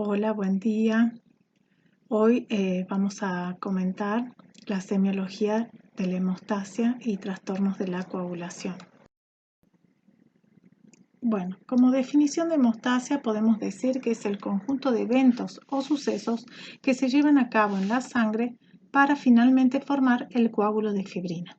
Hola, buen día. Hoy vamos a comentar la semiología de la hemostasia y trastornos de la coagulación. Bueno, como definición de hemostasia podemos decir que es el conjunto de eventos o sucesos que se llevan a cabo en la sangre para finalmente formar el coágulo de fibrina.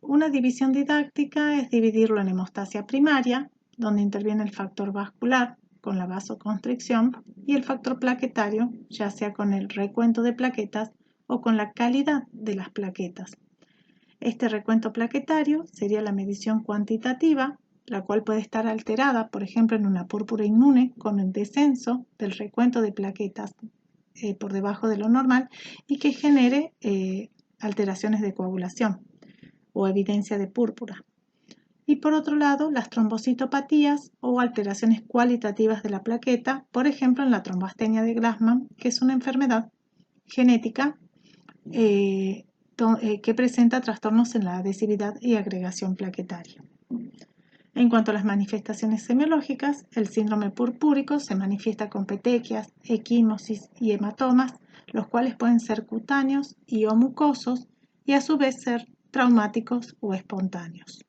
Una división didáctica es dividirlo en hemostasia primaria, donde interviene el factor vascular con la vasoconstricción y el factor plaquetario, ya sea con el recuento de plaquetas o con la calidad de las plaquetas. Este recuento plaquetario sería la medición cuantitativa, la cual puede estar alterada, por ejemplo, en una púrpura inmune con el descenso del recuento de plaquetas por debajo de lo normal y que genere alteraciones de coagulación o evidencia de púrpura. Y por otro lado, las trombocitopatías o alteraciones cualitativas de la plaqueta, por ejemplo en la trombastenia de Glassman, que es una enfermedad genética que presenta trastornos en la adhesividad y agregación plaquetaria. En cuanto a las manifestaciones semiológicas, el síndrome purpúrico se manifiesta con petequias, equimosis y hematomas, los cuales pueden ser cutáneos y o mucosos y a su vez ser traumáticos o espontáneos.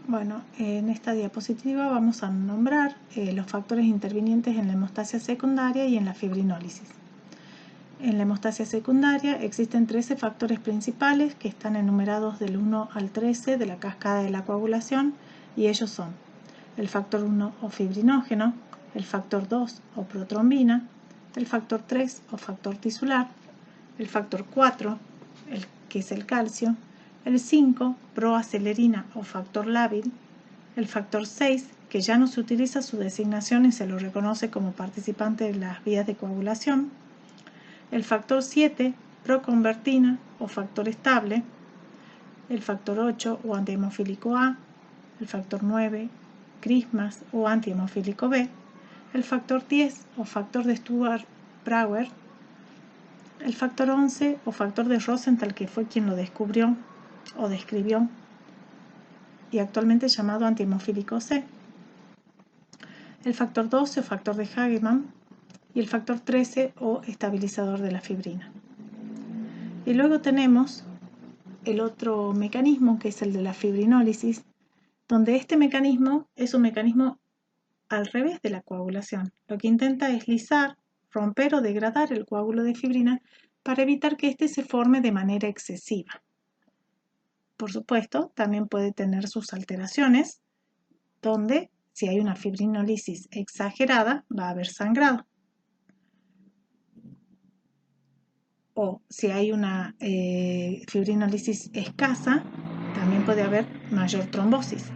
Bueno, en esta diapositiva vamos a nombrar los factores intervinientes en la hemostasia secundaria y en la fibrinólisis. En la hemostasia secundaria existen 13 factores principales que están enumerados del 1 al 13 de la cascada de la coagulación y ellos son el factor 1 o fibrinógeno, el factor 2 o protrombina, el factor 3 o factor tisular, el factor 4, que es el calcio, el 5, proacelerina o factor lábil, el factor 6, que ya no se utiliza su designación y se lo reconoce como participante de las vías de coagulación, el factor 7, proconvertina o factor estable, el factor 8 o antihemofílico A, el factor 9, crismas o antihemofílico B, el factor 10 o factor de Stuart-Brauer, el factor 11 o factor de Rosenthal, que fue quien lo descubrió o describió y actualmente llamado antihemofílico C, el factor 12 o factor de Hagemann y el factor 13 o estabilizador de la fibrina. Y luego tenemos el otro mecanismo, que es el de la fibrinólisis, donde este mecanismo es un mecanismo al revés de la coagulación. Lo que intenta es lisar, romper o degradar el coágulo de fibrina para evitar que éste se forme de manera excesiva. Por supuesto, también puede tener sus alteraciones, donde si hay una fibrinólisis exagerada va a haber sangrado. O si hay una fibrinólisis escasa, también puede haber mayor trombosis.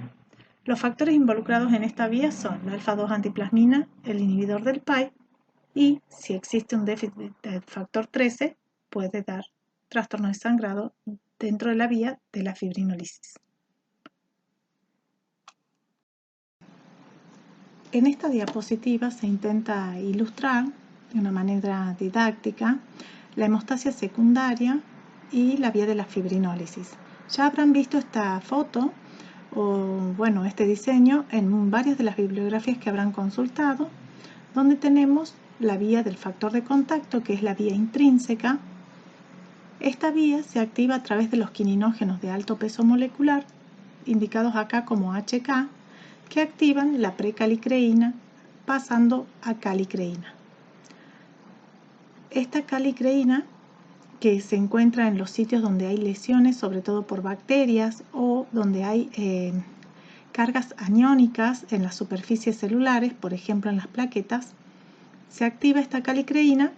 Los factores involucrados en esta vía son la alfa-2 antiplasmina, el inhibidor del PAI, y si existe un déficit del factor 13, puede dar trastorno de sangrado dentro de la vía de la fibrinólisis. En esta diapositiva se intenta ilustrar de una manera didáctica la hemostasia secundaria y la vía de la fibrinólisis. Ya habrán visto esta foto o este diseño en varias de las bibliografías que habrán consultado, donde tenemos la vía del factor de contacto, que es la vía intrínseca. Esta vía se activa a través de los quininógenos de alto peso molecular, indicados acá como HK, que activan la precalicreína pasando a calicreína. Esta calicreína, que se encuentra en los sitios donde hay lesiones, sobre todo por bacterias o donde hay cargas aniónicas en las superficies celulares, por ejemplo en las plaquetas, se activa esta calicreína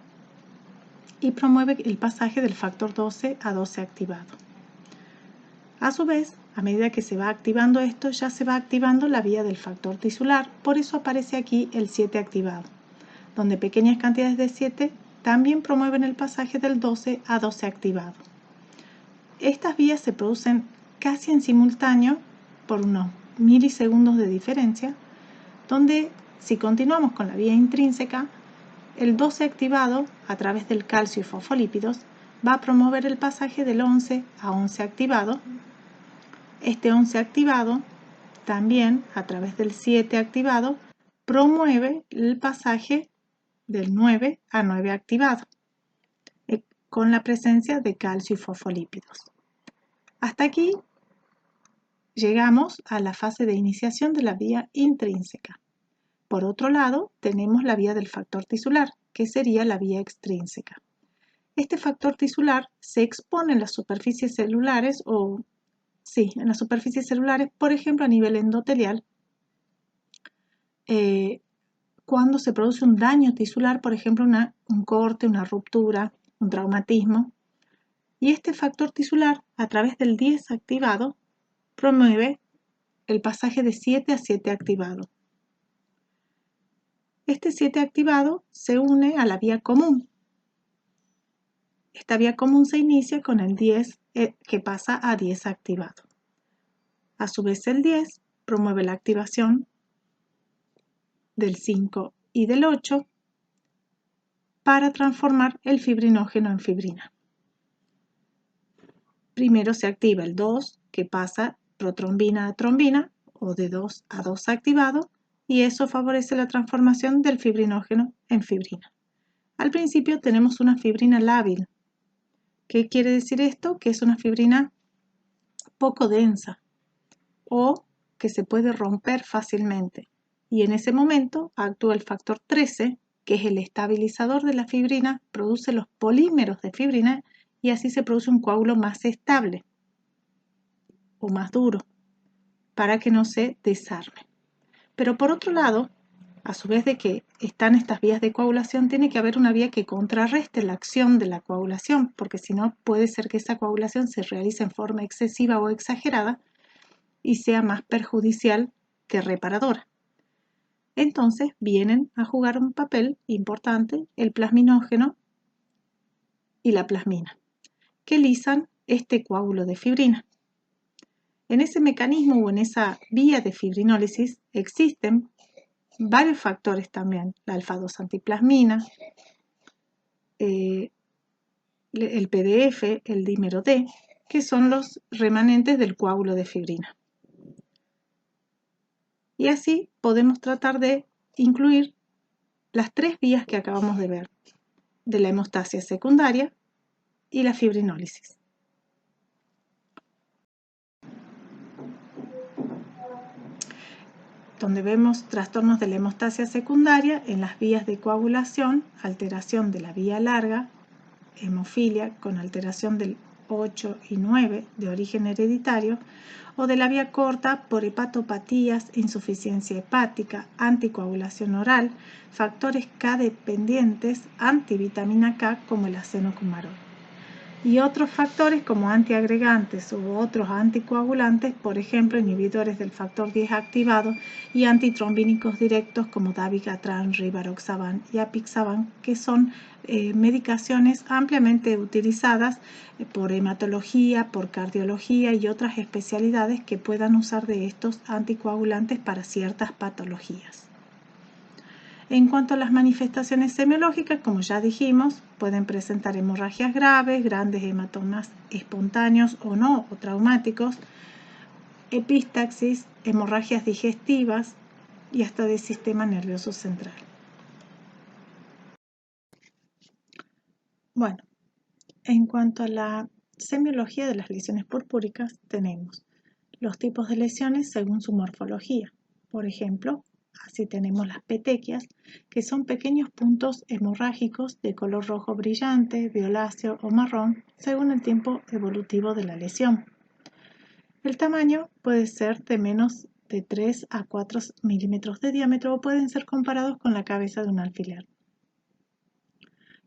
y promueve el pasaje del factor 12 a 12 activado. A su vez, a medida que se va activando esto, ya se va activando la vía del factor tisular, por eso aparece aquí el 7 activado, donde pequeñas cantidades de 7 también promueven el pasaje del 12 a 12 activado. Estas vías se producen casi en simultáneo por unos milisegundos de diferencia, donde si continuamos con la vía intrínseca, el 12 activado a través del calcio y fosfolípidos va a promover el pasaje del 11 a 11 activado. Este 11 activado también, a través del 7 activado, promueve el pasaje del 9 a 9 activado, con la presencia de calcio y fosfolípidos. Hasta aquí llegamos a la fase de iniciación de la vía intrínseca. Por otro lado, tenemos la vía del factor tisular, que sería la vía extrínseca. Este factor tisular se expone en las superficies celulares por ejemplo a nivel endotelial, cuando se produce un daño tisular, por ejemplo un corte, una ruptura, un traumatismo. Y este factor tisular, a través del 10 activado, promueve el pasaje de 7 a 7 activado. Este 7 activado se une a la vía común. Esta vía común se inicia con el 10 que pasa a 10 activado. A su vez el 10 promueve la activación del 5 y del 8 para transformar el fibrinógeno en fibrina. Primero se activa el 2 que pasa protrombina a trombina o de 2 a 2 activado y eso favorece la transformación del fibrinógeno en fibrina. Al principio tenemos una fibrina lábil. ¿Qué quiere decir esto? Que es una fibrina poco densa o que se puede romper fácilmente. Y en ese momento actúa el factor 13, que es el estabilizador de la fibrina, produce los polímeros de fibrina y así se produce un coágulo más estable o más duro para que no se desarme. Pero por otro lado, a su vez de que están estas vías de coagulación, tiene que haber una vía que contrarreste la acción de la coagulación, porque si no puede ser que esa coagulación se realice en forma excesiva o exagerada y sea más perjudicial que reparadora. Entonces vienen a jugar un papel importante el plasminógeno y la plasmina, que lisan este coágulo de fibrina. En ese mecanismo o en esa vía de fibrinólisis existen varios factores también, la alfa-2 antiplasmina, el PDF, el dímero D, que son los remanentes del coágulo de fibrina. Y así podemos tratar de incluir las tres vías que acabamos de ver, de la hemostasia secundaria y la fibrinólisis. Donde vemos trastornos de la hemostasia secundaria en las vías de coagulación, alteración de la vía larga, hemofilia con alteración del 8 y 9 de origen hereditario, o de la vía corta por hepatopatías, insuficiencia hepática, anticoagulación oral, factores K dependientes, antivitamina K como el acenocumarol. Y otros factores como antiagregantes u otros anticoagulantes, por ejemplo, inhibidores del factor 10 activado y antitrombínicos directos como dabigatran, rivaroxaban y apixaban, que son medicaciones ampliamente utilizadas por hematología, por cardiología y otras especialidades que puedan usar de estos anticoagulantes para ciertas patologías. En cuanto a las manifestaciones semiológicas, como ya dijimos, pueden presentar hemorragias graves, grandes hematomas espontáneos o no, o traumáticos, epístaxis, hemorragias digestivas y hasta del sistema nervioso central. Bueno, en cuanto a la semiología de las lesiones purpúricas, tenemos los tipos de lesiones según su morfología. Por ejemplo, así tenemos las petequias, que son pequeños puntos hemorrágicos de color rojo brillante, violáceo o marrón, según el tiempo evolutivo de la lesión. El tamaño puede ser de menos de 3 a 4 milímetros de diámetro o pueden ser comparados con la cabeza de un alfiler.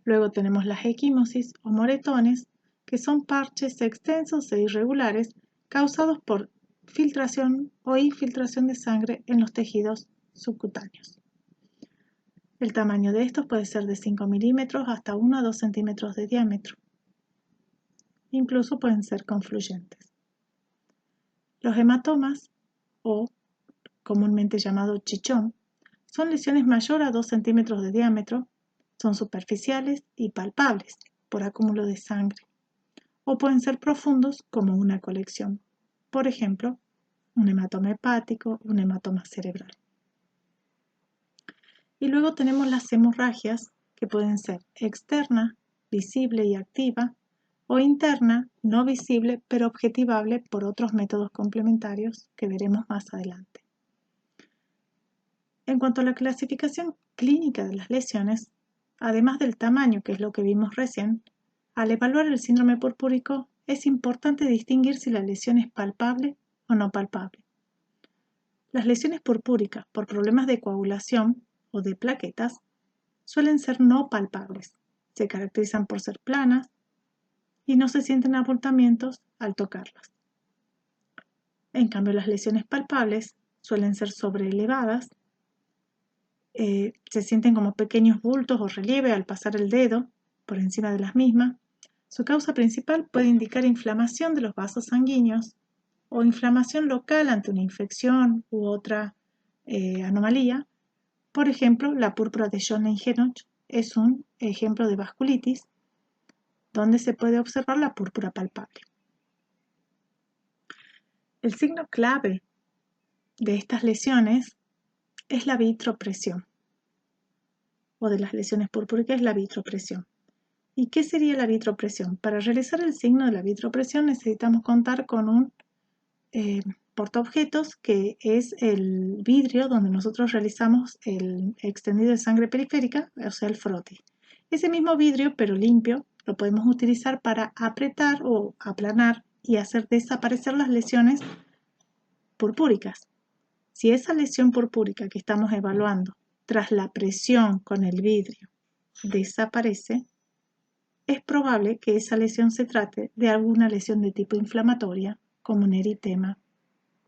Luego tenemos las equimosis o moretones, que son parches extensos e irregulares causados por filtración o infiltración de sangre en los tejidos subcutáneos. El tamaño de estos puede ser de 5 milímetros hasta 1 a 2 centímetros de diámetro. Incluso pueden ser confluyentes. Los hematomas, o comúnmente llamado chichón, son lesiones mayores a 2 centímetros de diámetro, son superficiales y palpables por acúmulo de sangre, o pueden ser profundos como una colección. Por ejemplo, un hematoma hepático, un hematoma cerebral. Y luego tenemos las hemorragias, que pueden ser externa, visible y activa, o interna, no visible, pero objetivable por otros métodos complementarios que veremos más adelante. En cuanto a la clasificación clínica de las lesiones, además del tamaño, que es lo que vimos recién, al evaluar el síndrome purpúrico es importante distinguir si la lesión es palpable o no palpable. Las lesiones purpúricas por problemas de coagulación o de plaquetas suelen ser no palpables, se caracterizan por ser planas y no se sienten abultamientos al tocarlas. En cambio, las lesiones palpables suelen ser sobreelevadas, se sienten como pequeños bultos o relieve al pasar el dedo por encima de las mismas. Su causa principal puede indicar inflamación de los vasos sanguíneos o inflamación local ante una infección u otra anomalía. Por ejemplo, la púrpura de John-Henoch es un ejemplo de vasculitis donde se puede observar la púrpura palpable. El signo clave de estas lesiones es la vitropresión, o de las lesiones purpúricas es la vitropresión. ¿Y qué sería la vitropresión? Para realizar el signo de la vitropresión necesitamos contar con un portaobjetos, que es el vidrio donde nosotros realizamos el extendido de sangre periférica, o sea, el frotis. Ese mismo vidrio, pero limpio, lo podemos utilizar para apretar o aplanar y hacer desaparecer las lesiones purpúricas. Si esa lesión purpúrica que estamos evaluando tras la presión con el vidrio desaparece, es probable que esa lesión se trate de alguna lesión de tipo inflamatoria, como un eritema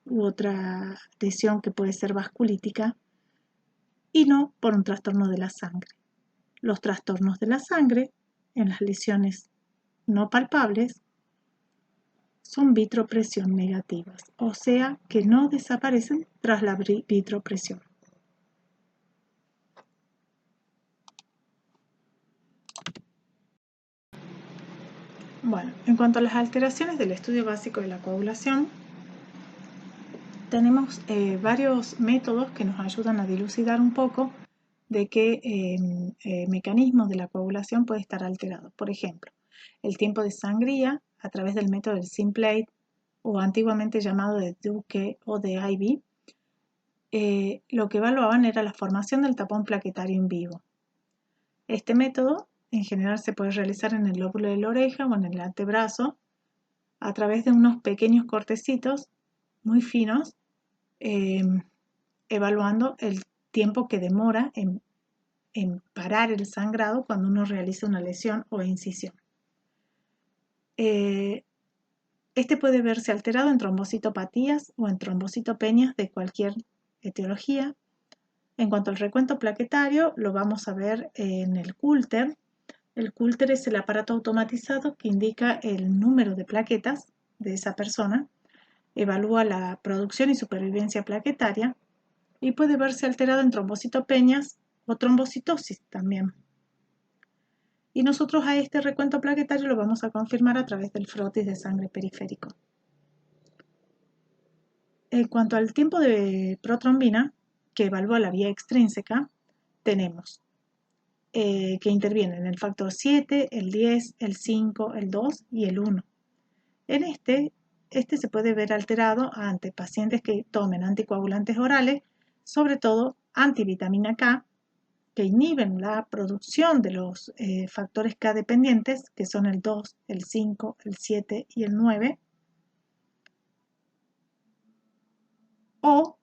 u otra lesión que puede ser vasculítica, y no por un trastorno de la sangre. Los trastornos de la sangre en las lesiones no palpables son vitropresión negativas, o sea que no desaparecen tras la vitropresión. Bueno, en cuanto a las alteraciones del estudio básico de la coagulación, tenemos varios métodos que nos ayudan a dilucidar un poco de qué mecanismos de la coagulación puede estar alterado. Por ejemplo, el tiempo de sangría a través del método del Simplate, o antiguamente llamado de Duke o de Ivy. Lo que evaluaban era la formación del tapón plaquetario in vivo. Este método en general se puede realizar en el lóbulo de la oreja o en el antebrazo a través de unos pequeños cortecitos muy finos, evaluando el tiempo que demora en parar el sangrado cuando uno realiza una lesión o incisión. Este puede verse alterado en trombocitopatías o en trombocitopenias de cualquier etiología. En cuanto al recuento plaquetario, lo vamos a ver en el Coulter. El Coulter es el aparato automatizado que indica el número de plaquetas de esa persona, evalúa la producción y supervivencia plaquetaria y puede verse alterado en trombocitopenias o trombocitosis también. Y nosotros a este recuento plaquetario lo vamos a confirmar a través del frotis de sangre periférico. En cuanto al tiempo de protrombina, que evalúa la vía extrínseca, tenemos que intervienen el factor 7, el 10, el 5, el 2 y el 1. En este se puede ver alterado ante pacientes que tomen anticoagulantes orales, sobre todo antivitamina K, que inhiben la producción de los factores K dependientes, que son el 2, el 5, el 7 y el 9, o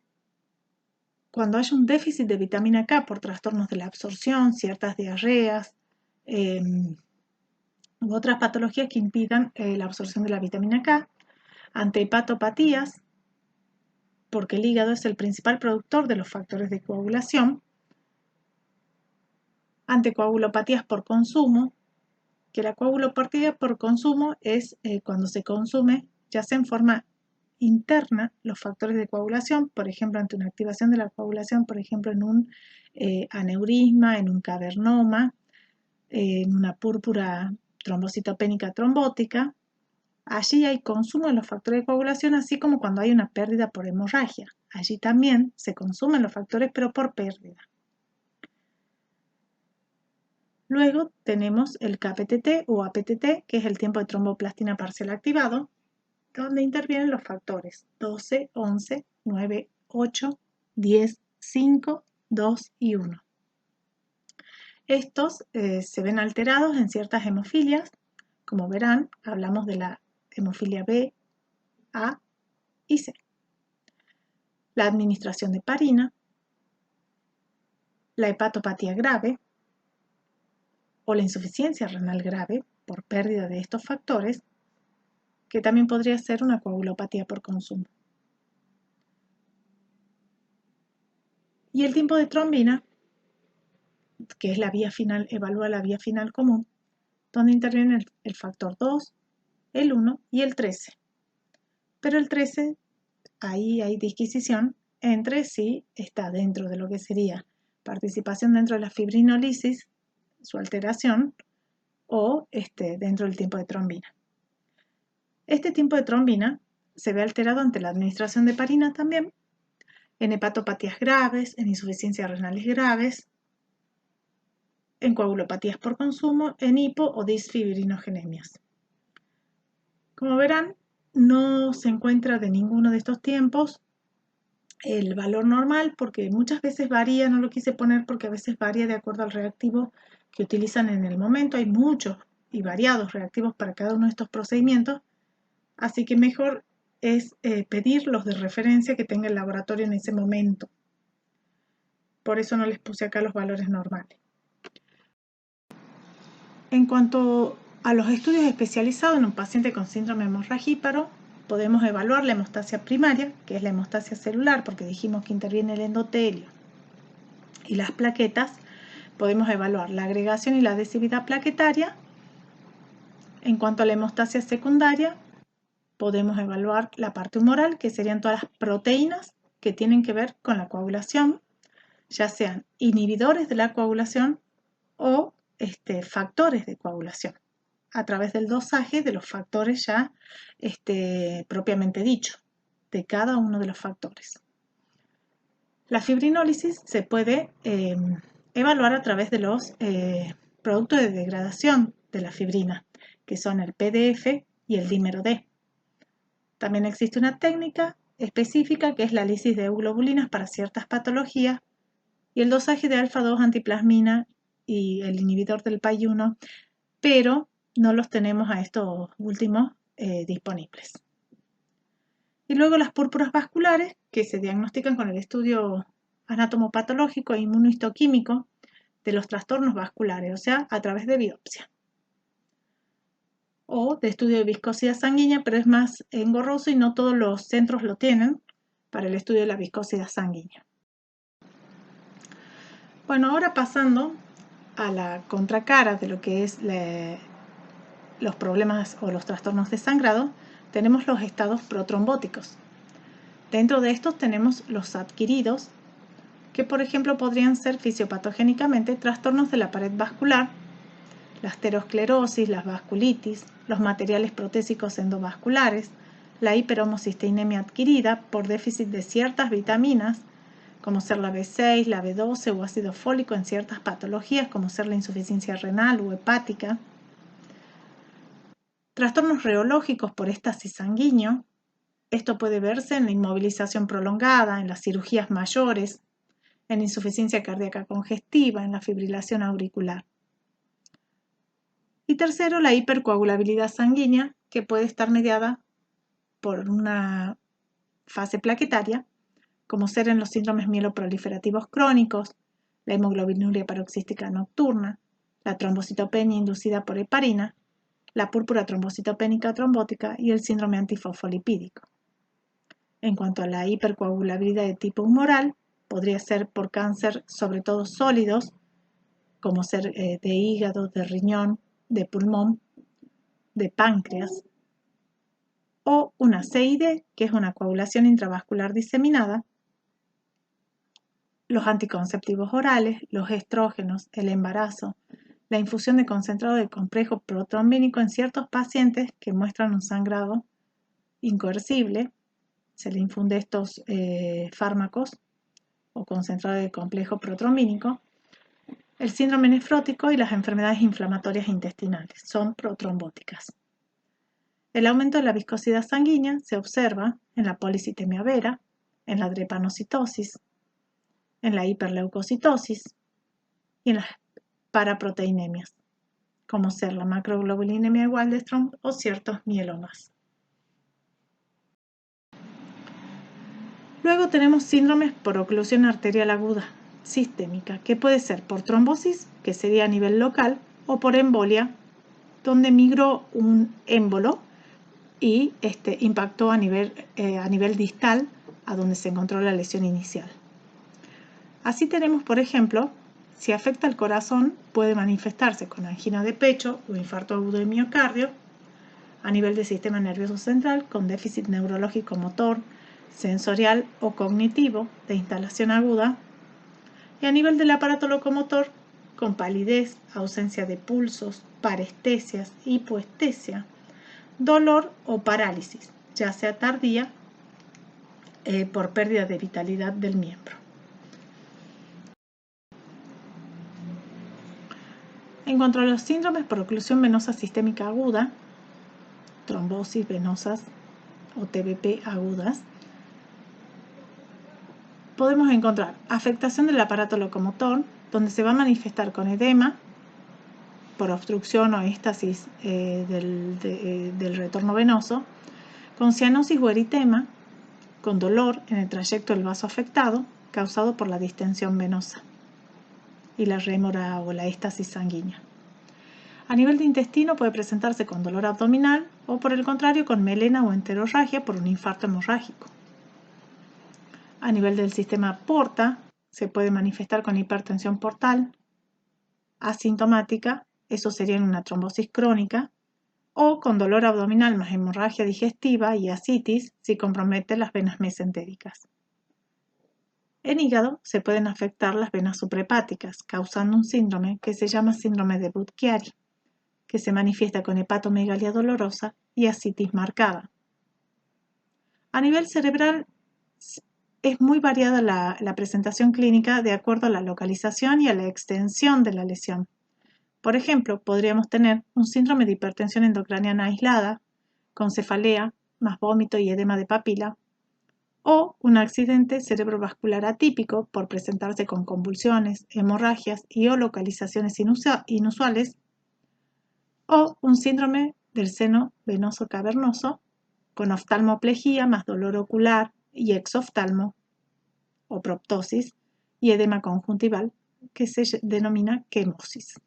cuando hay un déficit de vitamina K por trastornos de la absorción, ciertas diarreas u otras patologías que impidan la absorción de la vitamina K, ante hepatopatías, porque el hígado es el principal productor de los factores de coagulación, ante coagulopatías por consumo, que la coagulopatía por consumo es cuando se consume, ya sea en forma interna, los factores de coagulación, por ejemplo, ante una activación de la coagulación, por ejemplo, en un aneurisma, en un cavernoma, en una púrpura trombocitopénica trombótica, Allí hay consumo de los factores de coagulación, así como cuando hay una pérdida por hemorragia. Allí también se consumen los factores, pero por pérdida. Luego tenemos el KPTT o APTT, que es el tiempo de tromboplastina parcial activado, donde intervienen los factores 12, 11, 9, 8, 10, 5, 2 y 1. Estos se ven alterados en ciertas hemofilias. Como verán, hablamos de la hemofilia B, A y C. La administración de heparina, la hepatopatía grave o la insuficiencia renal grave por pérdida de estos factores, que también podría ser una coagulopatía por consumo. Y el tiempo de trombina, que es la vía final, evalúa la vía final común, donde interviene el factor 2, el 1 y el 13. Pero el 13, ahí hay disquisición entre si está dentro de lo que sería participación dentro de la fibrinólisis, su alteración, o dentro del tiempo de trombina. Este tiempo de trombina se ve alterado ante la administración de heparina también, en hepatopatías graves, en insuficiencias renales graves, en coagulopatías por consumo, en hipo o disfibrinogenemias. Como verán, no se encuentra de ninguno de estos tiempos el valor normal, porque muchas veces varía, no lo quise poner porque a veces varía de acuerdo al reactivo que utilizan en el momento. Hay muchos y variados reactivos para cada uno de estos procedimientos, así que mejor es pedir los de referencia que tenga el laboratorio en ese momento. Por eso no les puse acá los valores normales. En cuanto a los estudios especializados en un paciente con síndrome hemorragíparo, podemos evaluar la hemostasia primaria, que es la hemostasia celular, porque dijimos que interviene el endotelio y las plaquetas. Podemos evaluar la agregación y la adhesividad plaquetaria. En cuanto a la hemostasia secundaria, podemos evaluar la parte humoral, que serían todas las proteínas que tienen que ver con la coagulación, ya sean inhibidores de la coagulación o factores de coagulación, a través del dosaje de los factores ya propiamente dicho, de cada uno de los factores. La fibrinólisis se puede evaluar a través de los productos de degradación de la fibrina, que son el PDF y el dímero D. También existe una técnica específica que es la lisis de euglobulinas para ciertas patologías y el dosaje de alfa-2 antiplasmina y el inhibidor del PAI-1, pero no los tenemos a estos últimos disponibles. Y luego las púrpuras vasculares, que se diagnostican con el estudio anatomopatológico e inmunohistoquímico de los trastornos vasculares, o sea, a través de biopsia. O de estudio de viscosidad sanguínea, pero es más engorroso y no todos los centros lo tienen para el estudio de la viscosidad sanguínea. Bueno, ahora pasando a la contracara de lo que es los problemas o los trastornos de sangrado, tenemos los estados protrombóticos. Dentro de estos tenemos los adquiridos, que por ejemplo podrían ser fisiopatogénicamente trastornos de la pared vascular, la aterosclerosis, las vasculitis, los materiales protésicos endovasculares, la hiperhomocisteinemia adquirida por déficit de ciertas vitaminas, como ser la B6, la B12 o ácido fólico en ciertas patologías, como ser la insuficiencia renal o hepática. Trastornos reológicos por éstasis sanguíneo. Esto puede verse en la inmovilización prolongada, en las cirugías mayores, en insuficiencia cardíaca congestiva, en la fibrilación auricular. Y tercero, la hipercoagulabilidad sanguínea, que puede estar mediada por una fase plaquetaria, como ser en los síndromes mieloproliferativos crónicos, la hemoglobinuria paroxística nocturna, la trombocitopenia inducida por heparina, la púrpura trombocitopénica trombótica y el síndrome antifosfolipídico. En cuanto a la hipercoagulabilidad de tipo humoral, podría ser por cáncer, sobre todo sólidos, como ser de hígado, de riñón, de pulmón, de páncreas, o una CID, que es una coagulación intravascular diseminada, los anticonceptivos orales, los estrógenos, el embarazo, la infusión de concentrado de complejo protrombínico en ciertos pacientes que muestran un sangrado incoercible. Se le infunde estos fármacos o concentrado de complejo protrombínico. El síndrome nefrótico y las enfermedades inflamatorias intestinales son protrombóticas. El aumento de la viscosidad sanguínea se observa en la policitemia vera, en la drepanocitosis, en la hiperleucocitosis y en las paraproteinemias, como ser la macroglobulinemia de Waldenström o ciertos mielomas. Luego tenemos síndromes por oclusión arterial aguda sistémica, que puede ser por trombosis, que sería a nivel local, o por embolia, donde migró un émbolo y impactó a nivel distal a donde se encontró la lesión inicial. Así tenemos, por ejemplo, si afecta al corazón, puede manifestarse con angina de pecho o infarto agudo de miocardio, a nivel del sistema nervioso central, con déficit neurológico motor, sensorial o cognitivo de instalación aguda, y a nivel del aparato locomotor, con palidez, ausencia de pulsos, parestesias, hipoestesia, dolor o parálisis, ya sea tardía por pérdida de vitalidad del miembro. En cuanto a los síndromes por oclusión venosa sistémica aguda, trombosis venosas o TBP agudas, podemos encontrar afectación del aparato locomotor, donde se va a manifestar con edema por obstrucción o éstasis del retorno venoso, con cianosis o eritema, con dolor en el trayecto del vaso afectado, causado por la distensión venosa y la rémora o la éstasis sanguínea. A nivel de intestino puede presentarse con dolor abdominal o, por el contrario, con melena o enterorragia por un infarto hemorrágico. A nivel del sistema porta, se puede manifestar con hipertensión portal asintomática, eso sería en una trombosis crónica, o con dolor abdominal más hemorragia digestiva y ascitis si compromete las venas mesentéricas. En hígado se pueden afectar las venas suprahepáticas, causando un síndrome que se llama síndrome de Budd-Chiari, que se manifiesta con hepatomegalia dolorosa y ascitis marcada. A nivel cerebral, es muy variada la presentación clínica de acuerdo a la localización y a la extensión de la lesión. Por ejemplo, podríamos tener un síndrome de hipertensión endocraniana aislada, con cefalea, más vómito y edema de papila, o un accidente cerebrovascular atípico por presentarse con convulsiones, hemorragias y o localizaciones inusuales, o un síndrome del seno venoso cavernoso, con oftalmoplegia más dolor ocular y exoftalmo, o proptosis, y edema conjuntival, que se denomina quemosis.